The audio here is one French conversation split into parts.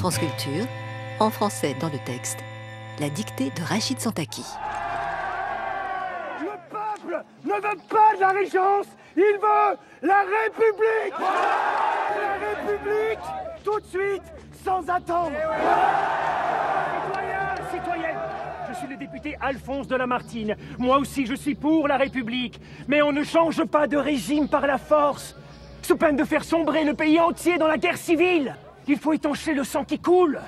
France Culture, en français dans le texte, la dictée de Rachid Santaki. Le peuple ne veut pas de la régence, il veut la République. La République, tout de suite, sans attendre. Citoyens, citoyennes, je suis le député Alphonse de Lamartine. Moi aussi, je suis pour la République. Mais on ne change pas de régime par la force, sous peine de faire sombrer le pays entier dans la guerre civile. Il faut étancher le sang qui coule.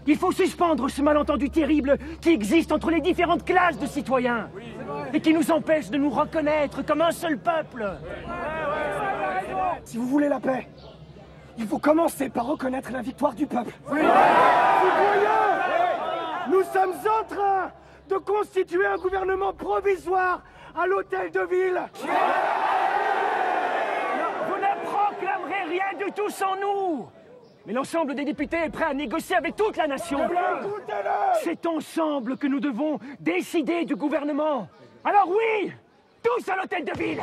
Il faut suspendre ce malentendu terrible qui existe entre les différentes classes de citoyens et qui nous empêche de nous reconnaître comme un seul peuple. Si vous voulez la paix, il faut commencer par reconnaître la victoire du peuple. Citoyens, nous sommes en train de constituer un gouvernement provisoire à l'hôtel de ville. Vous ne proclamerez rien du tout sans nous. Mais l'ensemble des députés est prêt à négocier avec toute la nation. C'est ensemble que nous devons décider du gouvernement. Alors oui, tous à l'hôtel de ville.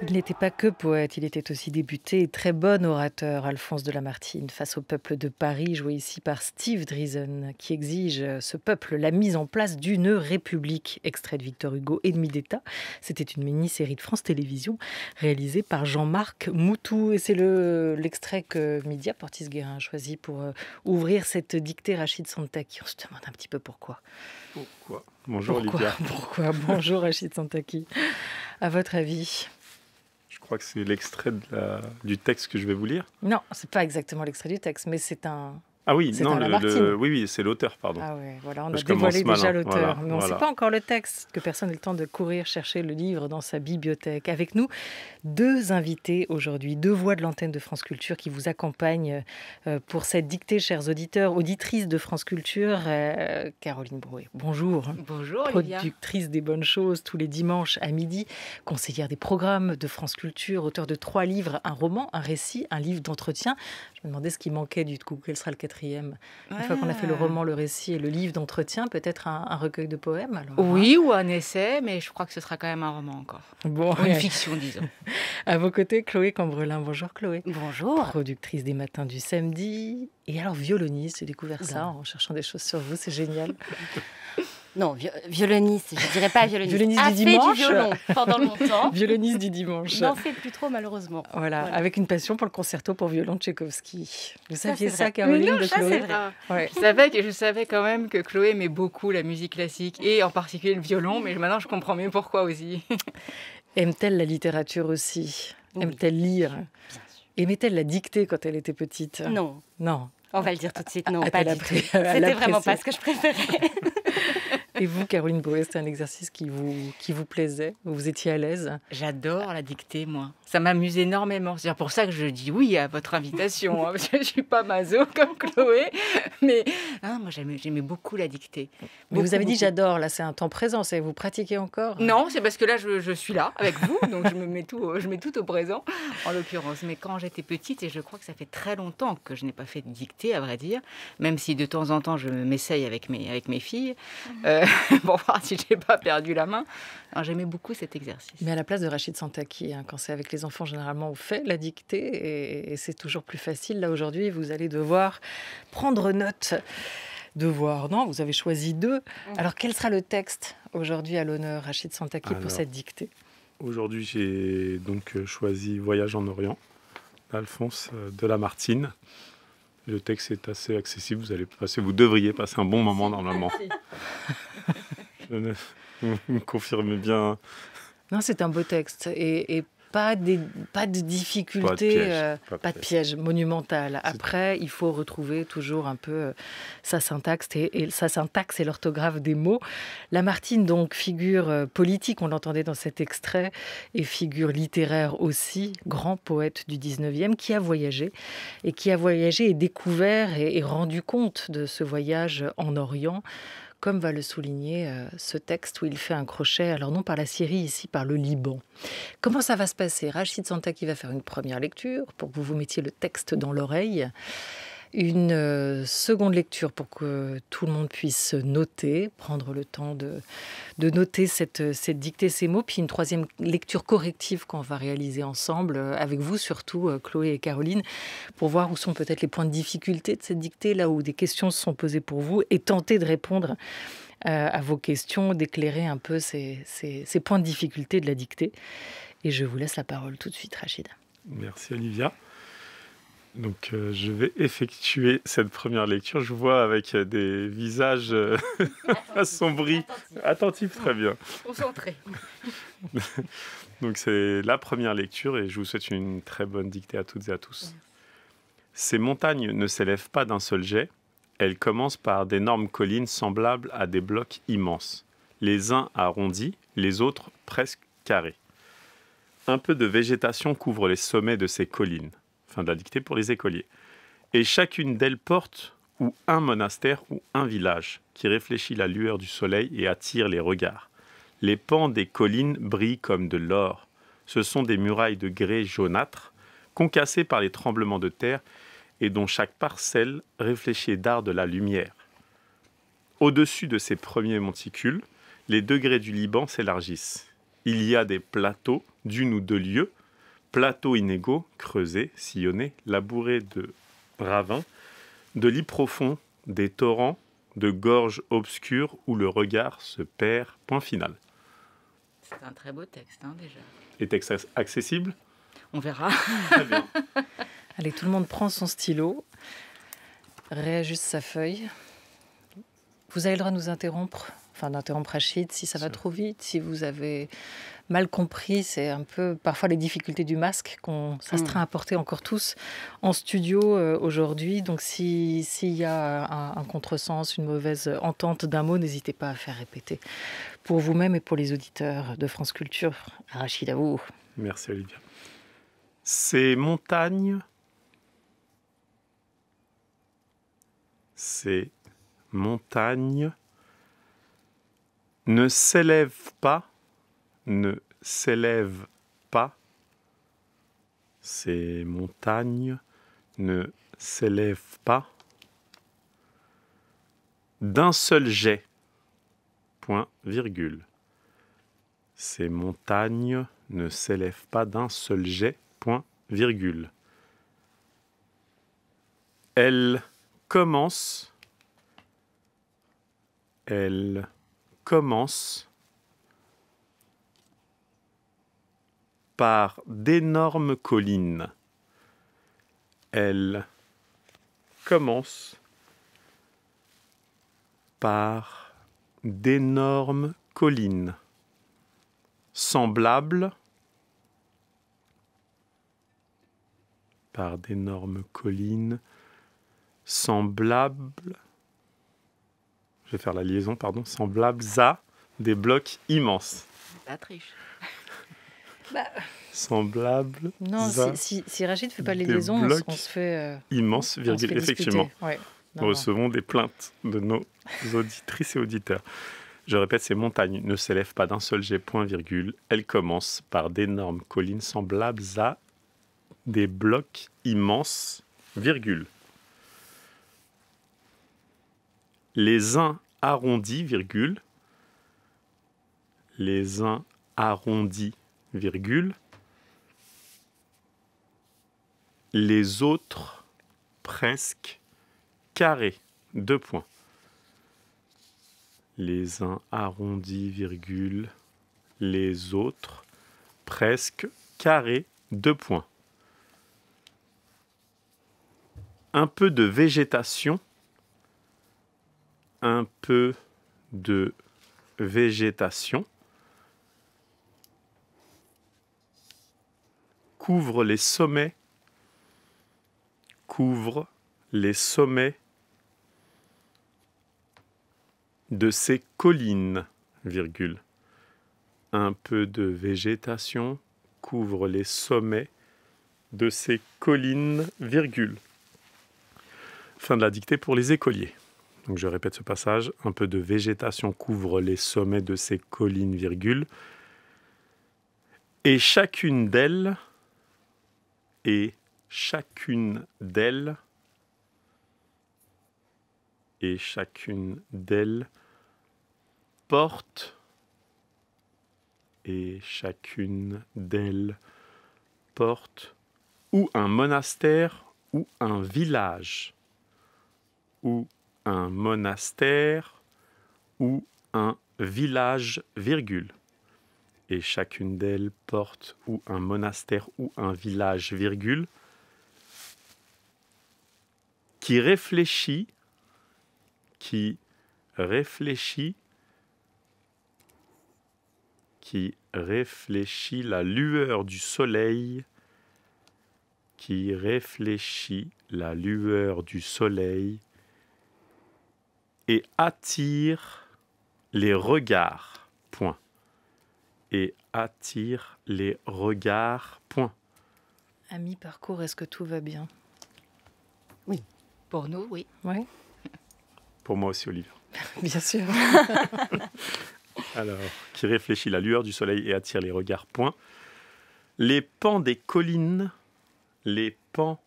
Il n'était pas que poète, il était aussi député et très bon orateur, Alphonse de Lamartine, face au peuple de Paris, joué ici par Steve Dreesen, qui exige, ce peuple, la mise en place d'une république. Extrait de Victor Hugo, Ennemi d'État. C'était une mini-série de France Télévisions réalisée par Jean-Marc Moutou. Et c'est l'extrait que Média Portis-Guérin a choisi pour ouvrir cette dictée Rachid Santaki. On se demande un petit peu pourquoi. Pourquoi ? Bonjour Lydia. Pourquoi ? Bonjour Rachid Santaki. À votre avis ? Je crois que c'est l'extrait du texte que je vais vous lire. Non, c'est pas exactement l'extrait du texte, mais c'est un... Ah oui, c'est non, un Lamartine. oui, c'est l'auteur, pardon. Ah ouais, voilà, on a Je commence dévoilé malin, déjà l'auteur, voilà, mais on ne voilà. sait pas encore le texte, que personne n'ait le temps de courir chercher le livre dans sa bibliothèque. Avec nous, deux invités aujourd'hui, deux voix de l'antenne de France Culture qui vous accompagnent pour cette dictée, chers auditeurs, auditrices de France Culture. Caroline Brouet, bonjour. Bonjour Olivia. Productrice des Bonnes Choses tous les dimanches à midi, conseillère des programmes de France Culture, auteur de 3 livres, un roman, un récit, un livre d'entretien. Je me demandais ce qui manquait du coup, quel sera le 4e. Une fois qu'on a fait le roman, le récit et le livre d'entretien, peut-être un recueil de poèmes alors, Oui, ou un essai, mais je crois que ce sera quand même un roman encore. Bon, Ou une fiction, disons. À vos côtés, Chloé Cambrelin. Bonjour Chloé. Bonjour. Productrice des Matins du Samedi. Et alors violoniste, j'ai découvert ça en cherchant des choses sur vous, c'est génial. Non, violoniste, je dirais pas violoniste. Violoniste a du fait dimanche. du violon pendant longtemps. Violoniste du dimanche. N'en fait plus trop malheureusement. Voilà, avec une passion pour le concerto pour violon de Tchaïkovski. Vous saviez c'est ça, vrai. Caroline, Mais non, de ça, Chloé c'est vrai. Ouais. Je savais quand même que Chloé aimait beaucoup la musique classique et en particulier le violon, mais maintenant je comprends mieux pourquoi aussi. Aime-t-elle la littérature aussi ? Oui. Aime-t-elle lire ? Bien sûr. Aimait-elle la dictée quand elle était petite ? Non, Non. on va le dire tout de suite, non, Ah, pas elle du tout. apprécie- elle C'était vraiment apprécie. pas ce que je préférais. Et vous, Caroline Brouet, c'était un exercice qui vous plaisait ? Vous étiez à l'aise ? J'adore la dictée, moi. Ça m'amuse énormément. C'est pour ça que je dis oui à votre invitation. Hein, parce que je ne suis pas maso comme Chloé. Mais moi, j'aimais beaucoup la dictée. Mais vous avez dit Beaucoup. j'adore, là c'est un temps présent, c'est vous pratiquez encore ? Non, c'est parce que là, je suis là avec vous, donc je mets tout au présent, en l'occurrence. Mais quand j'étais petite, et je crois que ça fait très longtemps que je n'ai pas fait de dictée, à vrai dire, même si de temps en temps, je m'essaye avec mes filles, pour voir si je n'ai pas perdu la main. Alors, j'aimais beaucoup cet exercice. Mais à la place de Rachid Santaki, quand c'est avec les enfants, généralement on fait la dictée et c'est toujours plus facile. Là aujourd'hui, vous allez devoir prendre note. Devoir, non, vous avez choisi 2. Alors quel sera le texte aujourd'hui à l'honneur, Rachid Santaki, pour cette dictée ? Aujourd'hui, j'ai donc choisi Voyage en Orient, d'Alphonse de Lamartine. Le texte est assez accessible, vous devriez passer un bon moment normalement. Vous me confirmez bien. Non, c'est un beau texte et pas de difficulté, pas de piège monumental. Après, il faut retrouver toujours un peu sa syntaxe et l'orthographe des mots. Lamartine, donc, figure politique, on l'entendait dans cet extrait, et figure littéraire aussi, grand poète du 19e, qui a voyagé et découvert et rendu compte de ce voyage en Orient, comme va le souligner ce texte où il fait un crochet, alors non par la Syrie, ici par le Liban. Comment ça va se passer ? Rachid Santaki va faire une première lecture pour que vous vous mettiez le texte dans l'oreille. Une seconde lecture pour que tout le monde puisse noter, prendre le temps de noter cette dictée, ces mots, puis une troisième lecture corrective qu'on va réaliser ensemble, avec vous surtout, Chloé et Caroline, pour voir où sont peut-être les points de difficulté de cette dictée, là où des questions se sont posées pour vous, et tenter de répondre à vos questions, d'éclairer un peu ces points de difficulté de la dictée. Et je vous laisse la parole tout de suite, Rachid. Merci Olivia. Donc je vais effectuer cette première lecture. Je vois avec des visages assombris. Attentifs, très bien. Concentré. Donc c'est la première lecture et je vous souhaite une très bonne dictée à toutes et à tous. Ces montagnes ne s'élèvent pas d'un seul jet. Elles commencent par d'énormes collines semblables à des blocs immenses, les uns arrondis, les autres presque carrés. Un peu de végétation couvre les sommets de ces collines. Fin de la dictée pour les écoliers. Et chacune d'elles porte ou un monastère ou un village qui réfléchit la lueur du soleil et attire les regards. Les pans des collines brillent comme de l'or. Ce sont des murailles de grès jaunâtre, concassées par les tremblements de terre et dont chaque parcelle réfléchit d'art de la lumière. Au-dessus de ces premiers monticules, les degrés du Liban s'élargissent. Il y a des plateaux d'une ou deux lieues, plateaux inégaux, creusés, sillonnés, labourés de ravins, de lits profonds, des torrents, de gorges obscures où le regard se perd. Point final. C'est un très beau texte, déjà. Et texte accessible ? On verra. Très bien. Allez, tout le monde prend son stylo, réajuste sa feuille. Vous avez le droit de nous interrompre, d'interrompre Rachid si ça va trop vite, si vous avez mal compris. C'est un peu parfois les difficultés du masque qu'on s'astreint à porter encore tous en studio aujourd'hui. Donc s'il y a un contresens, une mauvaise entente d'un mot, n'hésitez pas à faire répéter pour vous-même et pour les auditeurs de France Culture. Rachid, à vous. Merci Olivia. Ces montagnes ne s'élèvent pas, ces montagnes ne s'élèvent pas d'un seul jet, point, virgule. Ces montagnes ne s'élèvent pas d'un seul jet, point, virgule. Elles commencent par d'énormes collines. Elles commencent par d'énormes collines, semblables je vais faire la liaison, semblables à des blocs immenses. La triche. Semblables. Non, si Rachid ne fait pas les liaisons, on se fait... immenses, virgule, effectivement. Ouais. Nous recevons des plaintes de nos auditrices et auditeurs. Je répète, ces montagnes ne s'élèvent pas d'un seul jet, point, virgule. Elles commencent par d'énormes collines semblables à des blocs immenses, virgule. Les uns arrondis, virgule. Les uns arrondis, virgule. Les autres presque carrés, deux points. Les uns arrondis, virgule. Les autres presque carrés, deux points. Un peu de végétation couvre les sommets de ces collines, virgule. Un peu de végétation couvre les sommets de ces collines, virgule. Fin de la dictée pour les écoliers. Donc je répète ce passage. Un peu de végétation couvre les sommets de ces collines, virgule. Et chacune d'elles et chacune d'elles porte, et chacune d'elles porte, ou un monastère ou un village, ou un monastère ou un village, virgule. Et chacune d'elles porte ou un monastère ou un village, virgule, qui réfléchit la lueur du soleil, qui réfléchit la lueur du soleil et attire les regards, point. Et attire les regards, point. À mi-parcours, est-ce que tout va bien? Oui. Pour nous, oui. Oui. Pour moi aussi, Olivia. Bien sûr. Alors, qui réfléchit la lueur du soleil et attire les regards, point. Les pans des collines, les pans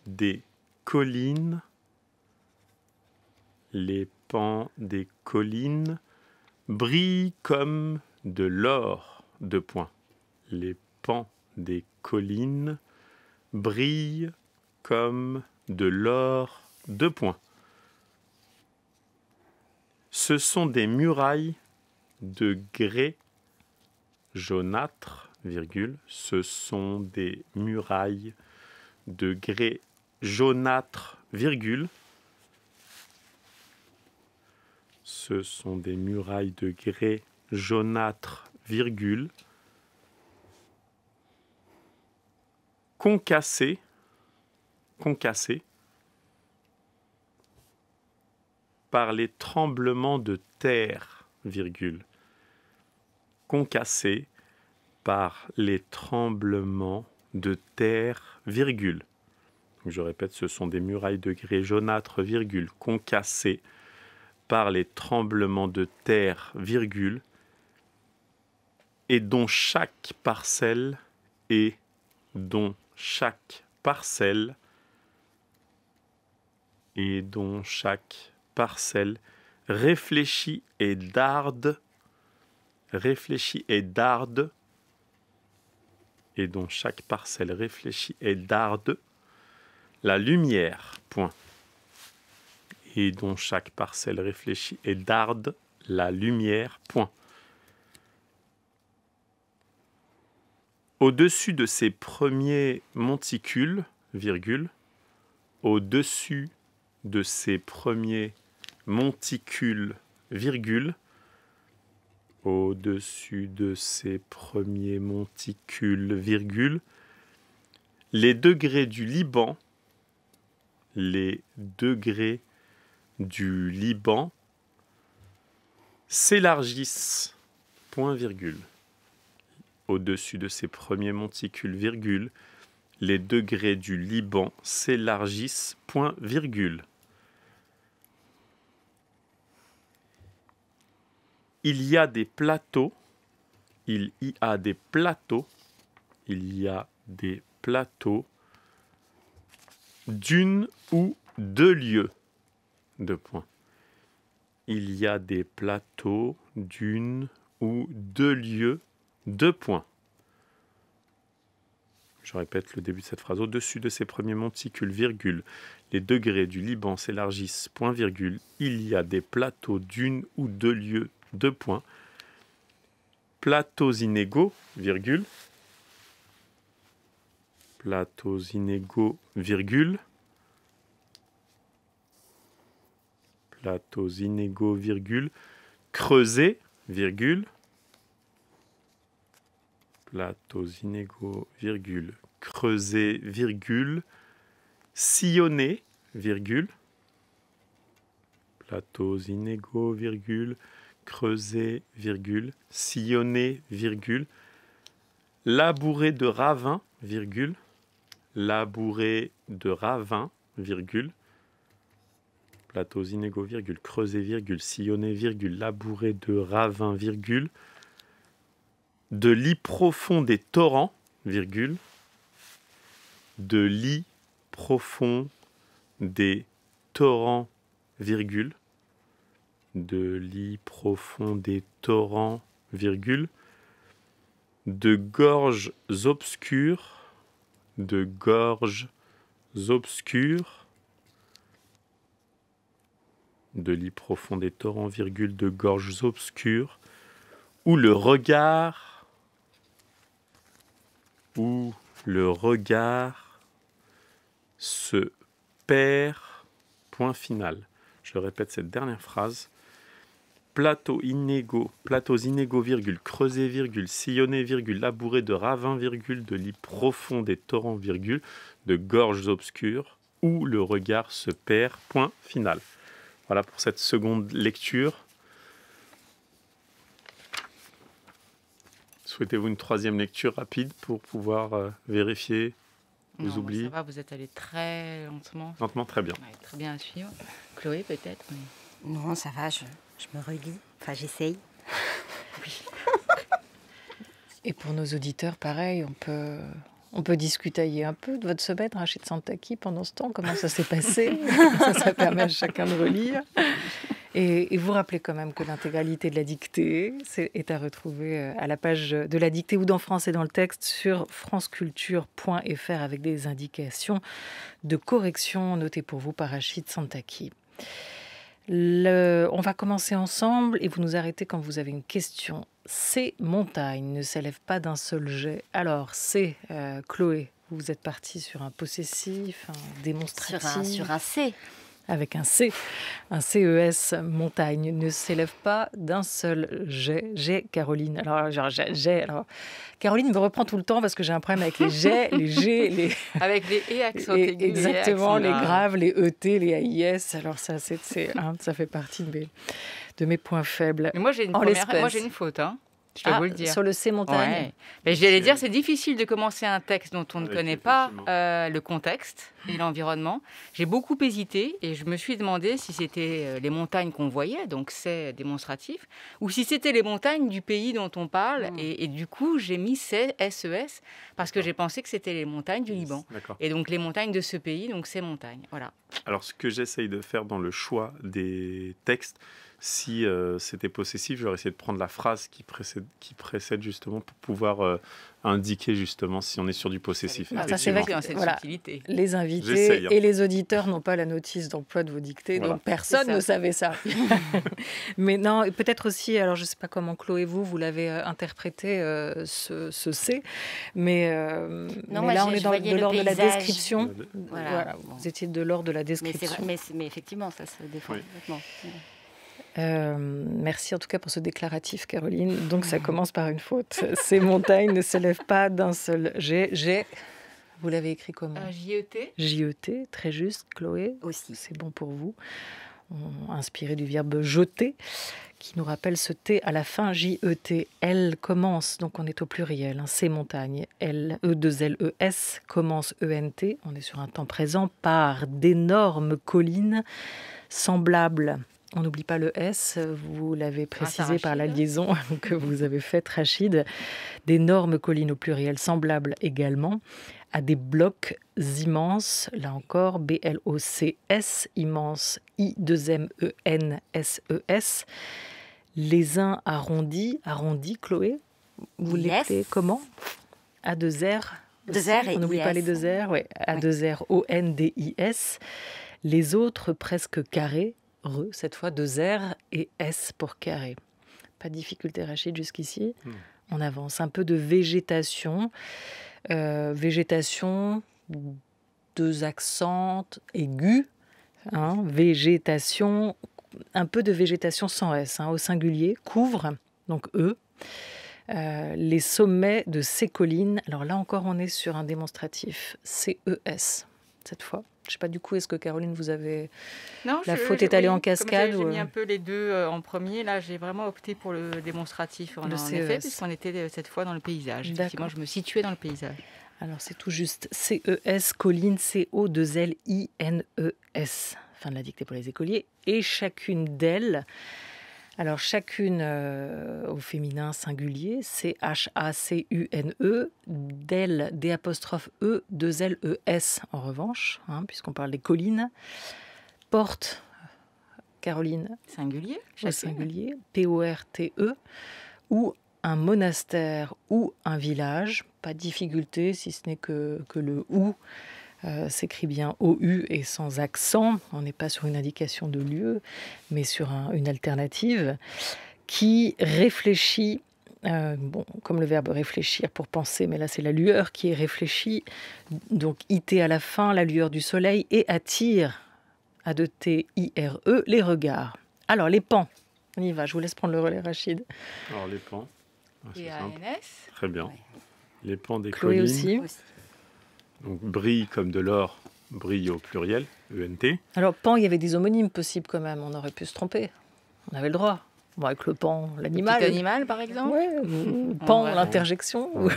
des collines, les pans des collines brillent comme de l'or, deux points. Les pans des collines brillent comme de l'or, deux points. Ce sont des murailles de grès jaunâtre, virgule. Ce sont des murailles de grès jaunâtre, virgule. Ce sont des murailles de grès jaunâtre, virgule. Concassées, par les tremblements de terre, virgule. Concassées par les tremblements de terre, virgule. Donc je répète, ce sont des murailles de grès jaunâtre, virgule, concassées par les tremblements de terre, virgule, et dont chaque parcelle réfléchit et darde, et dont chaque parcelle réfléchit et darde la lumière, point. Et dont chaque parcelle réfléchit et darde la lumière, point. Au-dessus de ces premiers monticules, virgule, au-dessus de ces premiers monticules, virgule, au-dessus de ces premiers monticules, virgule, les degrés du Liban s'élargissent, point virgule. Au-dessus de ces premiers monticules, virgule, les degrés du Liban s'élargissent, point virgule. Il y a des plateaux, d'une ou deux lieues, deux points. Il y a des plateaux d'une ou deux lieues, deux points. Je répète le début de cette phrase. Au-dessus de ces premiers monticules, virgule, les degrés du Liban s'élargissent, point virgule. Il y a des plateaux d'une ou deux lieues, deux points. Plateaux inégaux, virgule. Plateaux inégaux, virgule. Plateaux inégaux, virgule. Creusés, virgule. Plateaux inégaux, virgule. Creusés, virgule. Sillonnés, virgule. Plateaux inégaux, virgule. Creusés, virgule. Sillonnés, virgule. Labourés de ravins, virgule. Labourés de ravins, virgule. Plateaux inégaux, virgule. Creusés, virgule. Sillonnés, virgule. Labourés de ravins, virgule. De lits profonds des torrents, virgule. De lits profonds des torrents, virgule, de lits profonds des torrents, virgule, de gorges obscures, de gorges obscures, de lits profonds des torrents, virgule, de gorges obscures, où le regard se perd, point final. Je répète cette dernière phrase. Plateaux inégaux, virgule, creusés, virgule, sillonnés, virgule, labourés de ravins, virgule, de lits profonds des torrents, virgule, de gorges obscures, où le regard se perd, point final. Voilà pour cette seconde lecture. Souhaitez-vous une troisième lecture rapide pour pouvoir vérifier vos oublis? Ça va, vous êtes allé très lentement. Lentement, très bien. Ouais, très bien à suivre. Chloé, peut-être Non, ça va, je me relis. Enfin, j'essaye. Et pour nos auditeurs, pareil, on peut discutailler un peu de votre semaine, Rachid Santaki, pendant ce temps. Comment ça s'est passé? Ça permet à chacun de relire. Et vous rappelez quand même que l'intégralité de la dictée est à retrouver à la page de la dictée ou dans France et dans le texte sur franceculture.fr avec des indications de correction notées pour vous par Rachid Santaki. On va commencer ensemble et vous nous arrêtez quand vous avez une question. Ces montagnes ne s'élèvent pas d'un seul jet. Alors, Chloé, vous êtes partie sur un possessif, un démonstratif. Sur un C. Avec un C, un CES, montagne, ne s'élève pas d'un seul jet. Jet, Caroline. Alors, Caroline me reprend tout le temps parce que j'ai un problème avec les jets, les G, les... Avec les E accent aigu. Exactement, les graves, les ET, les AIS. Alors ça, ça fait partie de mes points faibles. Mais moi, j'ai une faute, hein. Je dois vous le dire. Sur le C montagne. Ouais. Mais j'allais dire, c'est difficile de commencer un texte dont on ne connaît pas le contexte et l'environnement. J'ai beaucoup hésité et je me suis demandé si c'était les montagnes qu'on voyait, donc c'est démonstratif, ou si c'était les montagnes du pays dont on parle. Et du coup, j'ai mis SES parce que j'ai pensé que c'était les montagnes du Liban. D'accord. Et donc les montagnes de ce pays, donc ces montagnes. Voilà. Alors, ce que j'essaye de faire dans le choix des textes, si c'était possessif, j'aurais essayé de prendre la phrase qui précède justement pour pouvoir indiquer justement si on est sur du possessif. Ça, c'est vrai que voilà, les invités et les auditeurs n'ont pas la notice d'emploi de vos dictées, donc personne ne savait ça. Mais non, peut-être aussi, alors je ne sais pas comment Chloé, vous l'avez interprété ce C, mais là on est de l'ordre de la description. Voilà, vous étiez de l'ordre de la description. Mais effectivement, ça se défend complètement. Merci en tout cas pour ce déclaratif, Caroline. Donc ça commence par une faute. Ces montagnes ne s'élèvent pas d'un seul jet. Vous l'avez écrit comment? J-E-T. J-E-T, très juste. Chloé aussi. C'est bon pour vous. Inspiré du verbe jeter, qui nous rappelle ce T à la fin, J-E-T. Elle commence, donc on est au pluriel. Ces montagnes, L, E-2-L-E-S, commence E-N-T. On est sur un temps présent par d'énormes collines semblables. On n'oublie pas le S, vous l'avez précisé par la liaison que vous avez faite, Rachid. D'énormes collines au pluriel semblables également à des blocs immenses, là encore, B-L-O-C-S, immense, I-2-M-E-N-S-E-S. Les uns arrondis, Chloé, vous l'écrivez comment? A-2-R. On n'oublie pas les deux R, oui. A-2-R, O-N-D-I-S. Les autres presque carrés, cette fois 2 R et S pour carré. Pas de difficulté, Rachid, jusqu'ici. On avance. Un peu de végétation. Végétation, 2 accents aigus. Végétation, un peu de végétation sans S, au singulier. Couvre, donc E. Les sommets de ces collines. Alors là encore, on est sur un démonstratif. C-E-S, cette fois. Je ne sais pas du coup, est-ce que Caroline, vous avez... Non, la faute est allée en cascade J'ai mis un peu les deux en premier. Là, j'ai vraiment opté pour le démonstratif, en effet, puisqu'on était cette fois dans le paysage. Effectivement, je me situais dans le paysage. Alors, c'est tout juste C-E-S, colline, C-O-2-L-I-N-E-S. Fin de la dictée pour les écoliers. Et chacune d'elles... Alors, chacune au féminin singulier, C-H-A-C-U-N-E, d'elle, D'-E, 2-L-E-S en revanche, puisqu'on parle des collines, porte Caroline? Singulier. Au singulier, P-O-R-T-E, ou un monastère ou un village. Pas de difficulté, si ce n'est que le ou s'écrit bien O-U et sans accent. On n'est pas sur une indication de lieu, mais sur une alternative qui réfléchit, comme le verbe réfléchir pour penser, mais là c'est la lueur qui est réfléchie, donc IT à la fin, la lueur du soleil, et attire, A-D-T-I-R-E, les regards. Alors les pans, on y va, je vous laisse prendre le relais, Rachid. Alors les pans, c'est simple. P-A-N-S. Très bien. Les pans des Chloé collines. aussi. Donc brille comme de l'or, brille au pluriel, E-N-T. Alors pan, il y avait des homonymes possibles quand même, on aurait pu se tromper, on avait le droit. Bon, avec le pan, l'animal. Petit animal, par exemple. Ouais, pan, Ouais. l'interjection. Ouais.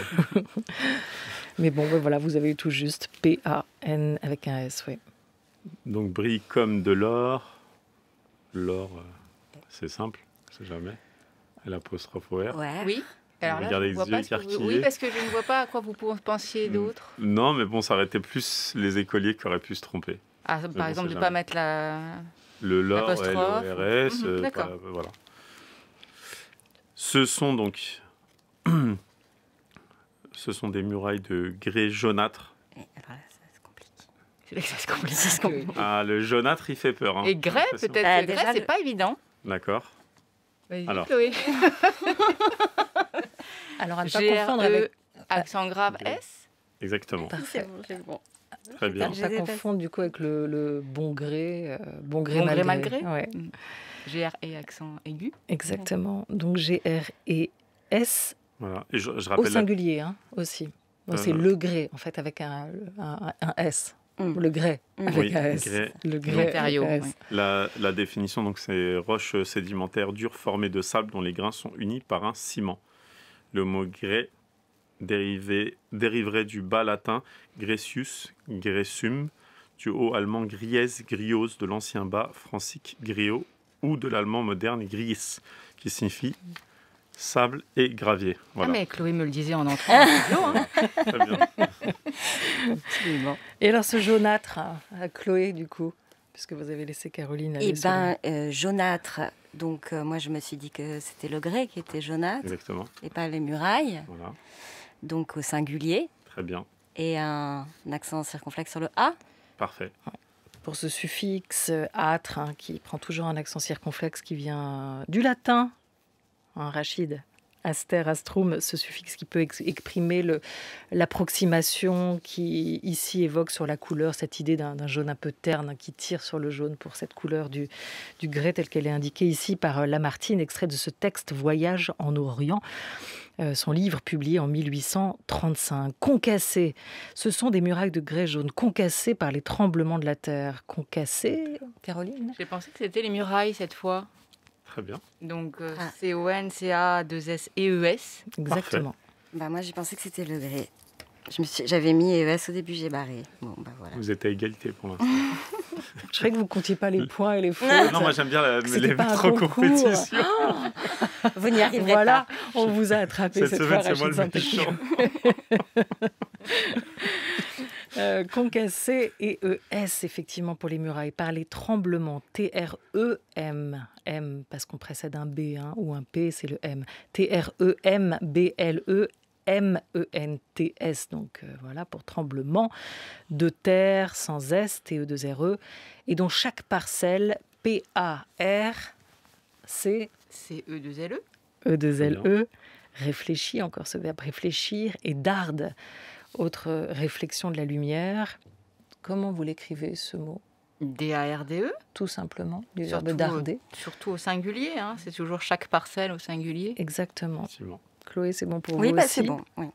Mais bon, ben voilà, vous avez eu tout juste. P-A-N avec un S, oui. Donc brille comme de l'or. L'or, c'est simple, c'est jamais. L'apostrophe O-R. Ouais. Oui. Alors là, Regardez je ne vois les pas yeux ce que vous... écarquillés. Oui, parce que je ne vois pas à quoi vous pensiez d'autre. Non, mais bon, ça aurait été plus les écoliers qui auraient pu se tromper. Ah, bon, par exemple, c'est de ne pas jamais. mettre la... Le LOR, L'apostrophe. L-O-R-S, Mhm, d'accord. voilà. Ce sont donc... Ce sont des murailles de grès jaunâtre. Et alors là, ça se complique. C'est là que ça se complique. Ça se complique. Ah, le jaunâtre, il fait peur. Hein, Et grès, j'ai l'impression. peut-être. Déjà, Grès, c'est pas évident. D'accord. Vas-y, Alors. Chloé. Alors, à ne pas confondre avec... G-R-E, accent grave S. Exactement. Parfait. C'est bon. Très bien. À ne pas confondre du coup avec le bon gré, bon gré Bon gré, malgré. malgré. Ouais, G-R-E, accent aigu. exactement. Donc G-R-E-S Voilà. Et je au rappelle... singulier hein, aussi. Donc, c'est le gré en fait avec un S. Le grès avec Oui, un S. grès. Le grès Matériau, avec un S. oui. La définition, donc, c'est roche sédimentaire dure formée de sable dont les grains sont unis par un ciment. Le mot grès dériverait du bas latin grecius, gressum, du haut allemand gries, grios, de l'ancien bas francique griot, ou de l'allemand moderne gries, qui signifie sable et gravier. Voilà. Ah, mais Chloé me le disait en entrant dans le studio, hein. Très bien. Absolument. Et alors ce jaunâtre, à Chloé du coup, puisque vous avez laissé Caroline aller Eh sur bien, jaunâtre. Donc, moi, je me suis dit que c'était le grès qui était jaunâtre Exactement. et pas les murailles. Voilà. Donc, au singulier. Très bien. Et un accent circonflexe sur le A. Parfait. pour ce suffixe âtre hein, qui prend toujours un accent circonflexe qui vient du latin, hein, Rachid. Aster, astrum, ce suffixe qui peut exprimer l'approximation qui ici évoque sur la couleur, cette idée d'un jaune un peu terne qui tire sur le jaune pour cette couleur du grès telle qu'elle est indiquée ici par Lamartine, extrait de ce texte Voyage en Orient, son livre publié en 1835. Concassés, ce sont des murailles de grès jaune concassées par les tremblements de la terre. Concassées, Caroline ? J'ai pensé que c'était les murailles cette fois. Très bien. Donc C-O-N-C-A-2-S-E-E-S. Exactement. Bah moi j'ai pensé que c'était le grès. J'avais mis ES au début, j'ai barré. Bon bah voilà. Vous êtes à égalité pour l'instant. Je croyais que vous ne comptiez pas les points et les fautes. Non, moi j'aime bien C'était les pas un mettre en concours. compétition. Vous n'y arriverez Voilà, pas. on vous a attrapé Cette cette fois, semaine, c'est moi Rachid le Saint-Pékin. méchant. Concassé et ES, effectivement, pour les murailles, par les tremblements. T-R-E-M. M, parce qu'on précède un B hein, ou un P, c'est le M. T-R-E-M-B-L-E. M-E-N-T-S, donc voilà, pour tremblement de terre, sans S, T-E-2-R-E, et dont chaque parcelle, P-A-R-C, C-E-2-L-E. E-2-L-E, réfléchit, encore ce verbe réfléchir, et darde, autre réflexion de la lumière. Comment vous l'écrivez, ce mot ? D-A-R-D-E. Tout simplement, du Surtout, verbe darder. Surtout au singulier, hein. C'est toujours chaque parcelle au singulier. Exactement. Effectivement. Chloé, c'est bon pour Oui, vous bah aussi. c'est bon. Oui.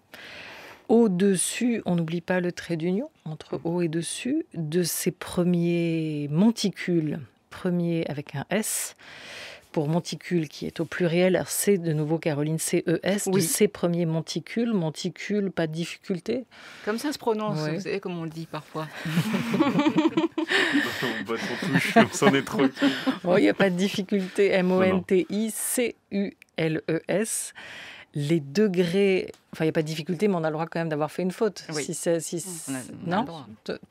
Au-dessus, on n'oublie pas le trait d'union entre haut et dessus, de ces premiers monticules, premier avec un S, pour monticule qui est au pluriel, alors c'est de nouveau Caroline, C-E-S, de Oui. ces premiers monticules, pas de difficulté. Comme ça se prononce, Ouais. vous savez, comme on le dit parfois. On botte en touche, on s'en est trop. Oh, il n'y a pas de difficulté, M-O-N-T-I-C-U-L-E-S. les degrés... Enfin, il n'y a pas de difficulté, mais on a le droit quand même d'avoir fait une faute. Oui. Non,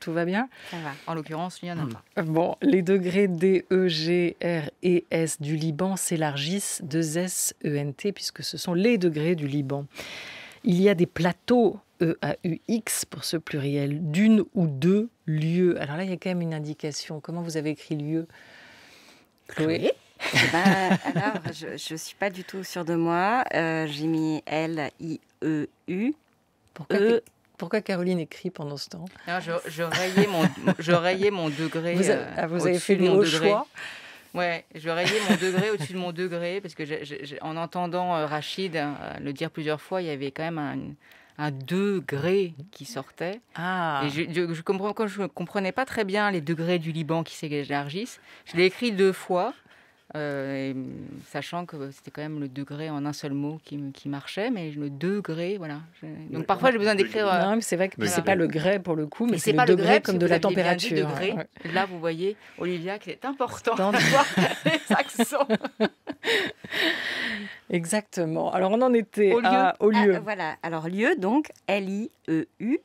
tout va bien. Ça va. En l'occurrence, il n'y en a pas. Bon, les degrés D, E, G, R et S du Liban s'élargissent de S, E, N, T, puisque ce sont les degrés du Liban. Il y a des plateaux E-A-U-X pour ce pluriel, d'une ou deux lieux. Alors là, il y a quand même une indication. Comment vous avez écrit lieu, Chloé? Alors, je ne suis pas du tout sûre de moi. J'ai mis L-I-E-U. Pourquoi Caroline écrit pendant ce temps? Non, je rayais mon degré. Vous avez fait le haut choix? Ouais, je rayais mon degré au-dessus de mon degré, parce que en entendant Rachid le dire plusieurs fois, il y avait quand même un degré qui sortait. Ah. Et quand je ne comprenais pas très bien les degrés du Liban qui s'élargissent, je l'ai écrit 2 fois. Sachant que c'était quand même le degré en un seul mot qui marchait, mais le degré, voilà. Donc parfois j'ai besoin d'écrire. Non, mais c'est vrai que c'est pas le gré pour le coup, mais c'est pas le degré gré, comme de la température. Degré. Ouais. Là, vous voyez, Olivia, que c'est important de voir les accents. Exactement. Alors on en était au lieu. Voilà. Alors lieu, donc L-I-E-U-E-S.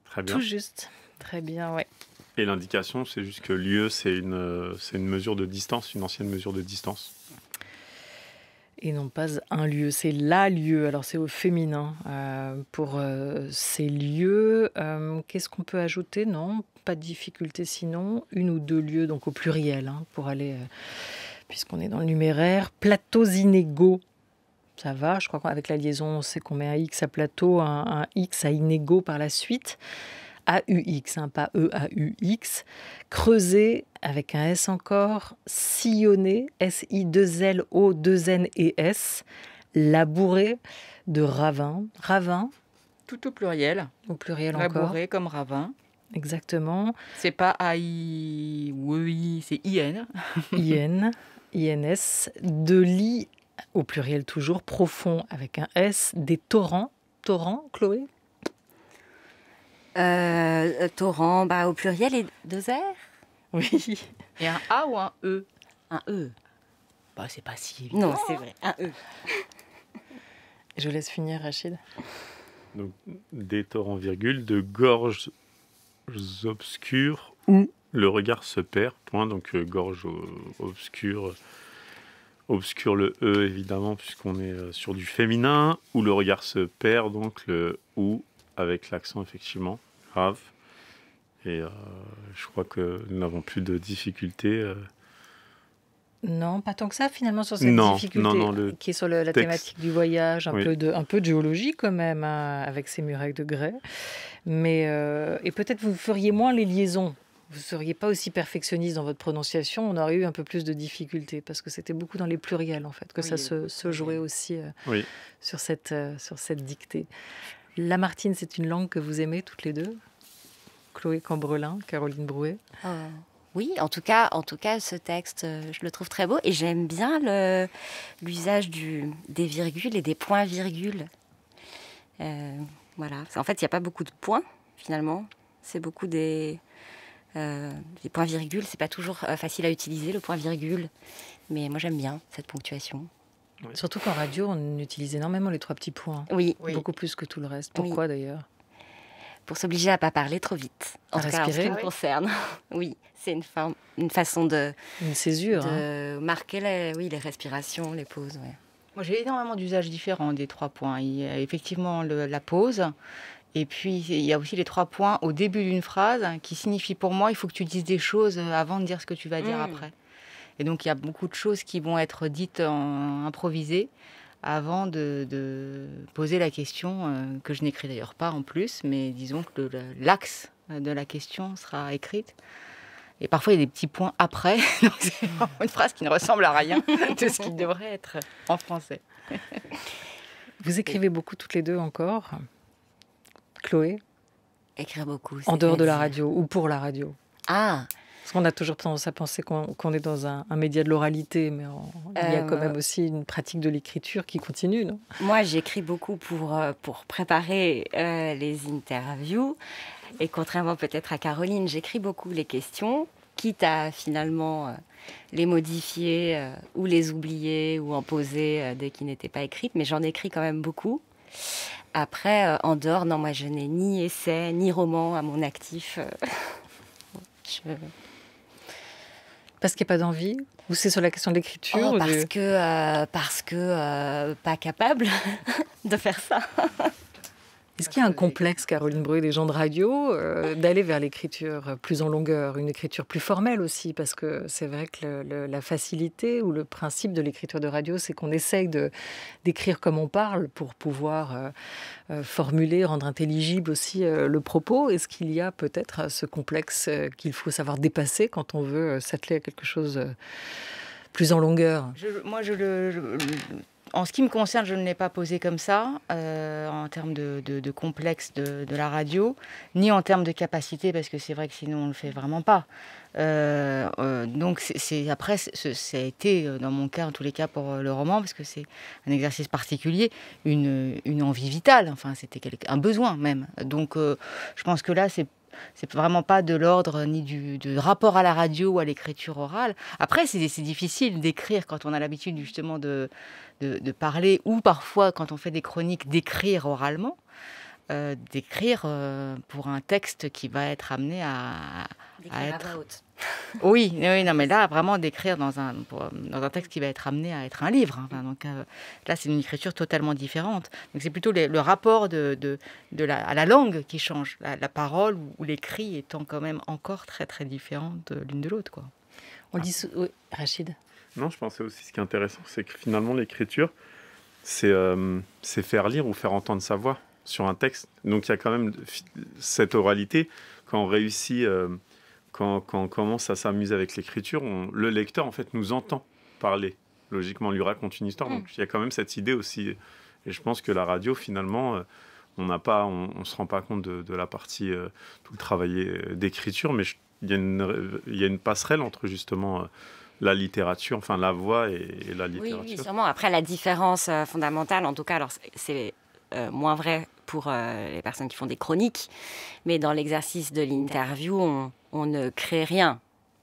Très bien. Tout juste. Très bien, ouais. Et l'indication, c'est juste que lieu, c'est une mesure de distance, une ancienne mesure de distance. Et non pas un lieu, c'est la lieu. Alors c'est au féminin. Pour ces lieux, qu'est-ce qu'on peut ajouter? Non, pas de difficulté sinon. Une ou deux lieux, donc au pluriel, pour aller, puisqu'on est dans le numéraire. Plateaux inégaux. Ça va, je crois qu'avec la liaison, on sait qu'on met un X à plateau, un X à inégaux par la suite. A-U-X, pas E-A-U-X, creuser avec un S encore, sillonner, S-I-2-L-O-2-N-E-S, labourer de ravin, Tout au pluriel. Au pluriel labourer encore. Labourer comme ravin. Exactement. C'est pas A-I ou E-I, c'est I-N. I-N, I-N-S, de lit, au pluriel toujours, profond avec un S, des torrents, Chloé? Torrent, au pluriel et 2 R. Oui. Et un A ou un E? Un E. C'est pas si évident. Non, c'est vrai, un E. Je laisse finir, Rachid. Donc, des torrents, virgule, de gorges obscures où le regard se perd, point, donc gorge obscure, obscure le E, évidemment, puisqu'on est sur du féminin, où le regard se perd, donc le ou, avec l'accent, effectivement, grave. Et je crois que nous n'avons plus de difficultés. Non, pas tant que ça, finalement, sur cette difficulté qui est sur la thématique du voyage, un peu de géologie quand même, avec ces murailles de grès. Mais, et peut-être vous feriez moins les liaisons. Vous ne seriez pas aussi perfectionniste dans votre prononciation, on aurait eu un peu plus de difficultés, parce que c'était beaucoup dans les pluriels, en fait, que ça se jouait aussi sur cette dictée. Lamartine, c'est une langue que vous aimez toutes les deux? Chloé Cambrelin, Caroline Brouet? Oui, en tout cas, ce texte, je le trouve très beau. Et j'aime bien l'usage des virgules et des points-virgules. Voilà. En fait, il n'y a pas beaucoup de points, finalement. C'est beaucoup des points-virgules. C'est pas toujours facile à utiliser, le point-virgule. Mais moi, j'aime bien cette ponctuation. Oui. Surtout qu'en radio, on utilise énormément les 3 petits points. Oui. Beaucoup plus que tout le reste. Pourquoi d'ailleurs? Pour s'obliger à ne pas parler trop vite. En tout cas, en ce qui me concerne. Oui, c'est une façon de... Une césure. De marquer les respirations, les pauses. Ouais. Moi, j'ai énormément d'usages différents des 3 points. Il y a effectivement la pause. Et puis, il y a aussi les 3 points au début d'une phrase qui signifient pour moi, il faut que tu dises des choses avant de dire ce que tu vas dire après. Et donc, il y a beaucoup de choses qui vont être dites improvisées avant de poser la question, que je n'écris d'ailleurs pas en plus, mais disons que l'axe de la question sera écrite. Et parfois, il y a des petits points après. Donc, c'est une phrase qui ne ressemble à rien de ce qui devrait être en français. Vous écrivez beaucoup toutes les deux encore. Chloé? Écrire beaucoup. En dehors de la radio ou pour la radio? Ah! Parce qu'on a toujours tendance à penser qu'on est dans un média de l'oralité, mais il y a quand même aussi une pratique de l'écriture qui continue, non? Moi, j'écris beaucoup pour préparer les interviews. Et contrairement peut-être à Caroline, j'écris beaucoup les questions quitte à finalement les modifier ou les oublier ou en poser dès qu'ils n'étaient pas écrites. Mais j'en écris quand même beaucoup. Après, en dehors, non, moi je n'ai ni essai, ni roman à mon actif. Parce qu'il n'y a pas d'envie? Ou c'est sur la question de l'écriture? Parce que pas capable de faire ça. Est-ce qu'il y a un complexe, Caroline Bru, des gens de radio, d'aller vers l'écriture plus en longueur, une écriture plus formelle aussi? Parce que c'est vrai que la facilité ou le principe de l'écriture de radio, c'est qu'on essaye d'écrire comme on parle pour pouvoir formuler, rendre intelligible aussi le propos. Est-ce qu'il y a peut-être ce complexe qu'il faut savoir dépasser quand on veut s'atteler à quelque chose plus en longueur? En ce qui me concerne, je ne l'ai pas posé comme ça, en termes de complexe de la radio, ni en termes de capacité, parce que c'est vrai que sinon on ne le fait vraiment pas. Donc après, ça a été, dans mon cas, en tous les cas pour le roman, parce que c'est un exercice particulier, une envie vitale, enfin c'était un besoin même. Donc je pense que là, c'est vraiment pas de l'ordre ni du rapport à la radio ou à l'écriture orale. Après, c'est difficile d'écrire quand on a l'habitude justement de parler, ou parfois quand on fait des chroniques, d'écrire oralement, d'écrire pour un texte qui va être amené à être... à voix haute. Oui, non, mais là, vraiment d'écrire dans un texte qui va être amené à être un livre. Enfin, donc là, c'est une écriture totalement différente. Donc c'est plutôt le rapport à la langue qui change, la parole ou l'écrit étant quand même encore très très différentes l'une de l'autre, quoi. On dit oui, Rachid. Non, je pensais aussi, ce qui est intéressant, c'est que finalement l'écriture, c'est faire lire ou faire entendre sa voix sur un texte. Donc il y a quand même cette oralité. Quand on réussit, quand on commence à s'amuser avec l'écriture, le lecteur en fait nous entend parler. Logiquement, on lui raconte une histoire. Donc il y a quand même cette idée aussi. Et je pense que la radio, finalement, on se rend pas compte de la partie, tout le travail d'écriture, mais il y a une passerelle entre justement la littérature, enfin la voix et la littérature. Oui, sûrement. Après, la différence fondamentale, en tout cas, alors c'est moins vrai pour les personnes qui font des chroniques, mais dans l'exercice de l'interview, on ne crée rien.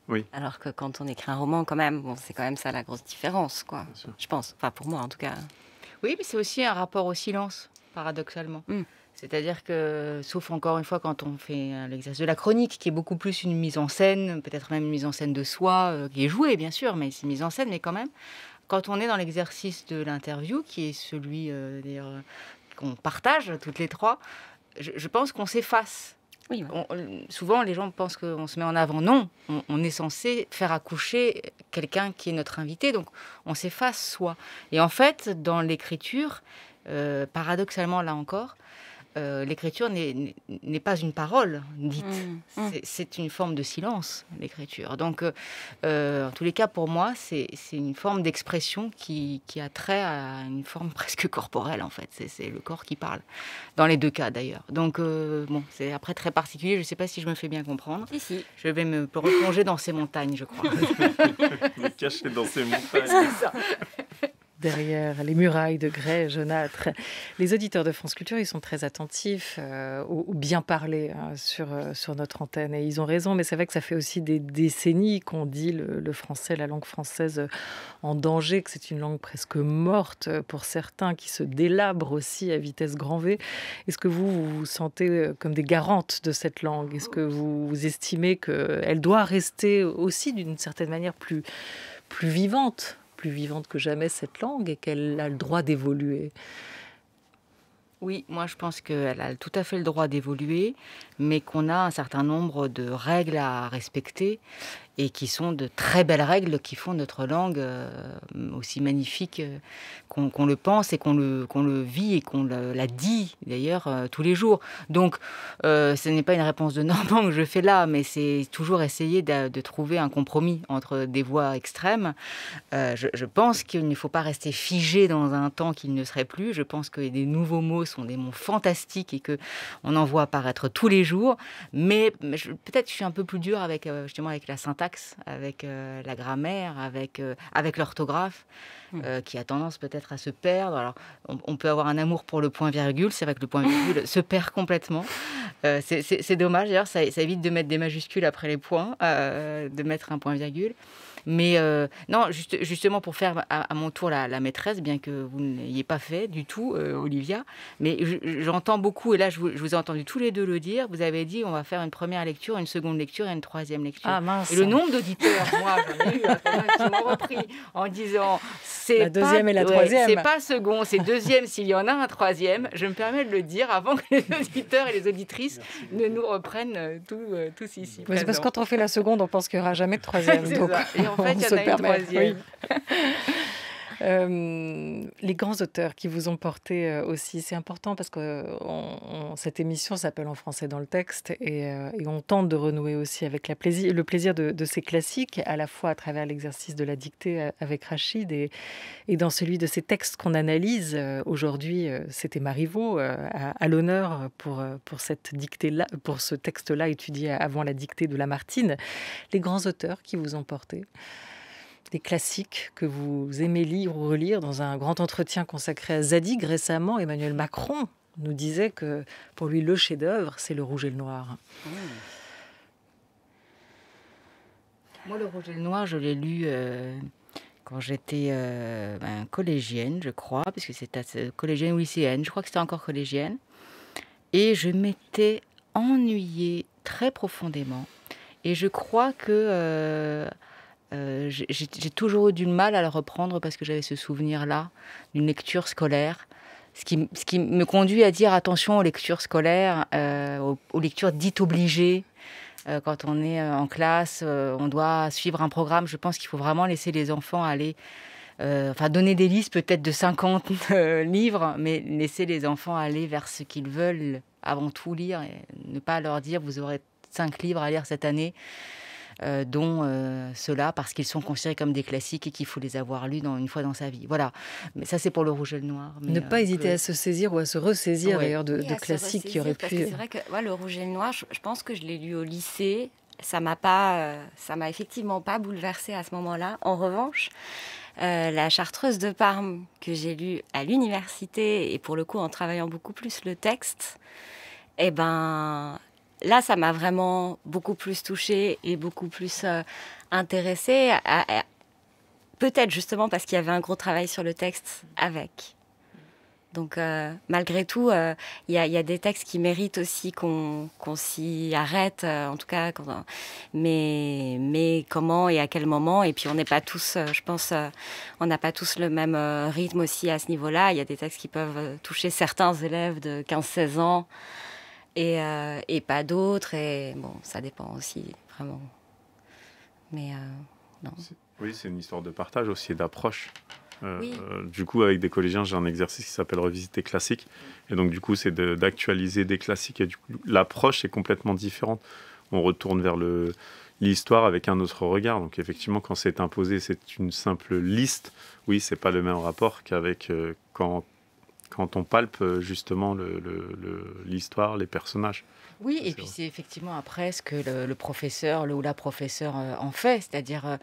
Oui. Alors que quand on écrit un roman, quand même, c'est quand même ça la grosse différence, quoi. Je pense. Enfin, pour moi, en tout cas. Oui, mais c'est aussi un rapport au silence, paradoxalement. C'est-à-dire que, sauf encore une fois, quand on fait l'exercice de la chronique, qui est beaucoup plus une mise en scène, peut-être même une mise en scène de soi, qui est jouée, bien sûr, mais c'est une mise en scène, mais quand même, quand on est dans l'exercice de l'interview, qui est celui, d'ailleurs, qu'on partage toutes les trois, je pense qu'on s'efface. Oui, souvent, les gens pensent qu'on se met en avant. Non, on est censé faire accoucher quelqu'un qui est notre invité, donc on s'efface soi. Et en fait, dans l'écriture, paradoxalement, là encore, l'écriture n'est pas une parole dite. C'est une forme de silence, l'écriture. Donc, en tous les cas, pour moi, c'est une forme d'expression qui a trait à une forme presque corporelle, en fait. C'est le corps qui parle. Dans les deux cas, d'ailleurs. Donc, bon, c'est après très particulier. Je ne sais pas si je me fais bien comprendre. Si. Je vais me replonger dans ces montagnes, je crois. Me cacher dans ces montagnes. C'est ça. Derrière les murailles de grès jaunâtres. Les auditeurs de France Culture, ils sont très attentifs au bien parler sur notre antenne. Et ils ont raison, mais c'est vrai que ça fait aussi des décennies qu'on dit le français, la langue française en danger, que c'est une langue presque morte pour certains, qui se délabre aussi à vitesse grand V. Est-ce que vous vous sentez comme des garantes de cette langue? Est-ce que vous estimez qu'elle doit rester aussi d'une certaine manière plus vivante que jamais, cette langue, et qu'elle a le droit d'évoluer? Oui, moi je pense qu'elle a tout à fait le droit d'évoluer, mais qu'on a un certain nombre de règles à respecter, et qui sont de très belles règles qui font notre langue aussi magnifique qu'on le pense et qu'on le vit et qu'on la dit d'ailleurs tous les jours. Donc ce n'est pas une réponse de Normand que je fais là, mais c'est toujours essayer de trouver un compromis entre des voix extrêmes. Je pense qu'il ne faut pas rester figé dans un temps qu'il ne serait plus. Je pense que des nouveaux mots sont des mots fantastiques et qu'on en voit apparaître tous les jours. Mais peut-être je suis un peu plus dure justement avec la syntaxe syntaxe, avec la grammaire, avec l'orthographe, qui a tendance peut-être à se perdre. Alors, on peut avoir un amour pour le point-virgule. C'est vrai que le point-virgule se perd complètement. C'est dommage. D'ailleurs, ça évite de mettre des majuscules après les points, de mettre un point-virgule. Mais non, justement pour faire à mon tour la maîtresse, bien que vous ne l'ayez pas fait du tout, Olivia, mais j'entends beaucoup, et là je vous ai entendu tous les deux le dire, vous avez dit on va faire une première lecture, une seconde lecture et une troisième lecture. Ah mince. Et le nombre d'auditeurs, moi j'en ai eu qui m'ont repris en disant c'est la deuxième et la troisième. C'est pas second, c'est deuxième s'il y en a un troisième. Je me permets de le dire avant que les auditeurs et les auditrices ne nous reprennent tous ici. C'est parce que quand on fait la seconde, on pense qu'il n'y aura jamais de troisième. Donc... En fait, il y en a une troisième. Oui. Les grands auteurs qui vous ont porté aussi, c'est important parce que cette émission s'appelle En français dans le texte et on tente de renouer aussi avec le plaisir de ces classiques, à la fois à travers l'exercice de la dictée avec Rachid et dans celui de ces textes qu'on analyse. Aujourd'hui, c'était Marivaux à l'honneur pour cette dictée-là, pour ce texte-là étudié avant la dictée de Lamartine. Les grands auteurs qui vous ont porté, des classiques que vous aimez lire ou relire. Dans un grand entretien consacré à Zadig récemment, Emmanuel Macron nous disait que pour lui, le chef-d'œuvre, c'est Le Rouge et le Noir. Moi, Le Rouge et le Noir, je l'ai lu quand j'étais collégienne, je crois, parce que c'était collégienne ou lycéenne. Je crois que c'était encore collégienne. Et je m'étais ennuyée très profondément. Et je crois que... j'ai toujours eu du mal à le reprendre parce que j'avais ce souvenir-là d'une lecture scolaire, ce qui me conduit à dire attention aux lectures scolaires, aux lectures dites obligées. Quand on est en classe, on doit suivre un programme. Je pense qu'il faut vraiment laisser les enfants aller, donner des listes peut-être de 50 livres, mais laisser les enfants aller vers ce qu'ils veulent avant tout lire et ne pas leur dire vous aurez 5 livres à lire cette année. Dont ceux-là, parce qu'ils sont considérés comme des classiques et qu'il faut les avoir lus une fois dans sa vie. Voilà. Mais ça, c'est pour Le Rouge et le Noir. Mais, ne pas hésiter à se saisir ou à se ressaisir d'ailleurs de classiques qui auraient pu... C'est vrai que Le Rouge et le Noir, je pense que je l'ai lu au lycée. Ça m'a effectivement pas bouleversée à ce moment-là. En revanche, La Chartreuse de Parme, que j'ai lu à l'université, et pour le coup en travaillant beaucoup plus le texte, là, ça m'a vraiment beaucoup plus touchée et beaucoup plus intéressée. Peut-être justement parce qu'il y avait un gros travail sur le texte avec. Donc, malgré tout, il y a des textes qui méritent aussi qu'on s'y arrête, en tout cas. Mais comment et à quel moment? Et puis, on n'est pas tous, je pense, on n'a pas tous le même rythme aussi à ce niveau-là. Il y a des textes qui peuvent toucher certains élèves de 15-16 ans. Et pas d'autres, et bon, ça dépend aussi, vraiment. Mais non. Oui, c'est une histoire de partage aussi et d'approche. Oui. Du coup, avec des collégiens, j'ai un exercice qui s'appelle Revisiter classique. Et donc, du coup, c'est d'actualiser des classiques. Et du coup, l'approche est complètement différente. On retourne vers l'histoire avec un autre regard. Donc, effectivement, quand c'est imposé, c'est une simple liste. Oui, c'est pas le même rapport qu'avec quand on palpe justement l'histoire, les personnages. Oui, et puis c'est effectivement après ce que le professeur ou la professeure en fait. C'est-à-dire,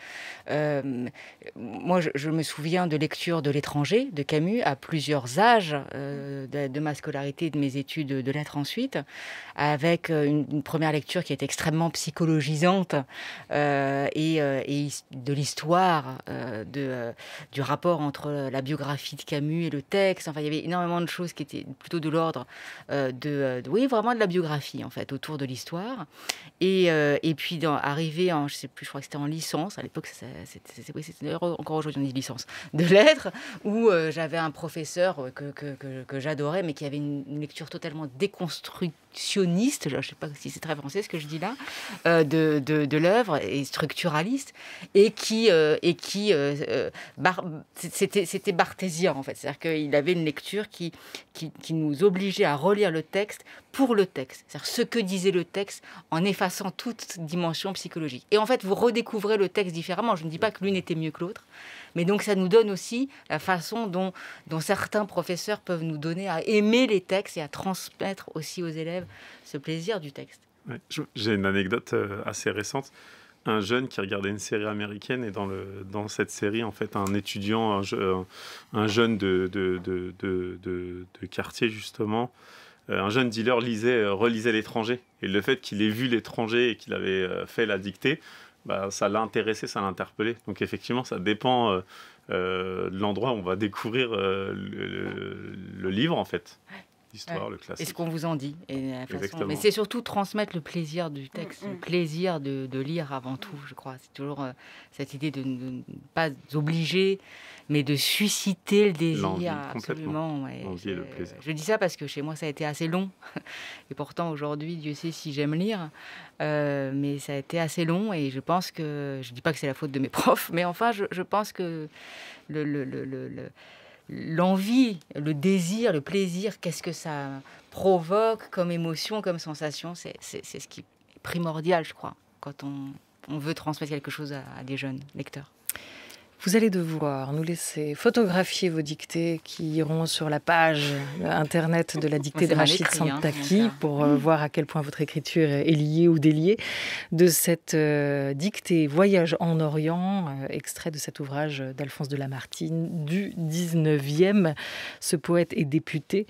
moi je me souviens de lecture de L'étranger de Camus à plusieurs âges de ma scolarité et de mes études de lettres ensuite, avec une première lecture qui est extrêmement psychologisante et de l'histoire, du rapport entre la biographie de Camus et le texte. Enfin, il y avait énormément de choses qui étaient plutôt de l'ordre oui, vraiment de la biographie en fait, autour de l'histoire. Et puis arrivé en, je sais plus, je crois que c'était en licence, à l'époque, c'était encore aujourd'hui on dit licence, de lettres, où j'avais un professeur que j'adorais, mais qui avait une lecture totalement déconstructionniste, je ne sais pas si c'est très français ce que je dis là, de l'œuvre, et structuraliste, c'était barthésien en fait, c'est-à-dire qu'il avait une lecture qui nous obligeait à relire le texte pour le texte, c'est-à-dire ce que disait le texte en effaçant toute dimension psychologique. Et en fait, vous redécouvrez le texte différemment. Je ne dis pas que l'une était mieux que l'autre, mais donc ça nous donne aussi la façon dont certains professeurs peuvent nous donner à aimer les textes et à transmettre aussi aux élèves ce plaisir du texte. Ouais, j'ai une anecdote assez récente. un jeune qui regardait une série américaine et dans cette série, en fait, un étudiant, un jeune de quartier, justement, un jeune dealer relisait L'étranger. Et le fait qu'il ait vu L'étranger et qu'il avait fait la dictée, ça l'a intéressé, ça l'a interpellé. Donc effectivement, ça dépend de l'endroit où on va découvrir le livre, en fait. L'histoire, le classique. Et ce qu'on vous en dit. Et la façon... Mais c'est surtout transmettre le plaisir du texte, le plaisir de lire avant tout, je crois. C'est toujours cette idée de ne pas obliger, mais de susciter le désir. L'envie, absolument. Ouais. L'envie et le plaisir. Je dis ça parce que chez moi, ça a été assez long. Et pourtant, aujourd'hui, Dieu sait si j'aime lire. Mais ça a été assez long et je pense que... Je ne dis pas que c'est la faute de mes profs, mais enfin, je pense que l'envie, le désir, le plaisir, qu'est-ce que ça provoque comme émotion, comme sensation, c'est ce qui est primordial, je crois, quand on veut transmettre quelque chose à des jeunes lecteurs. Vous allez devoir nous laisser photographier vos dictées qui iront sur la page internet de la dictée de Rachid Santaki pour voir à quel point votre écriture est liée ou déliée de cette dictée Voyage en Orient, extrait de cet ouvrage d'Alphonse de Lamartine du 19e. Ce poète est député,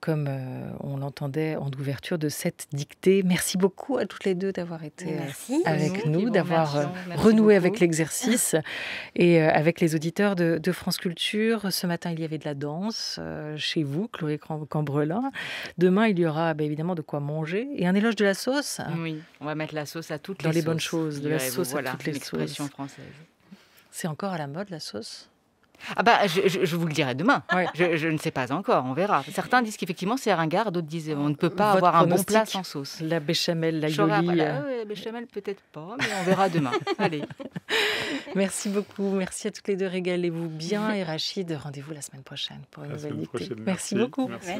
comme on l'entendait en ouverture de cette dictée. Merci beaucoup à toutes les deux d'avoir été avec nous, d'avoir renoué avec l'exercice. Et avec les auditeurs de France Culture, ce matin, il y avait de la danse chez vous, Chloé Cambrelin. Demain, il y aura évidemment de quoi manger et un éloge de la sauce. Oui, on va mettre la sauce à toutes les sauces. Dans les bonnes choses, de la sauce à toutes les sauces. L'expression française. C'est encore à la mode, la sauce ? Je vous le dirai demain. Ouais. Je ne sais pas encore, on verra. Certains disent qu'effectivement c'est ringard, d'autres disent on ne peut pas avoir un bon plat sans sauce. La béchamel, l'aïoli. La béchamel peut-être pas, mais on verra demain. Allez. Merci beaucoup, merci à toutes les deux, régalez-vous bien. Et Rachid, rendez-vous la semaine prochaine pour une nouvelle dictée. Merci beaucoup. Merci.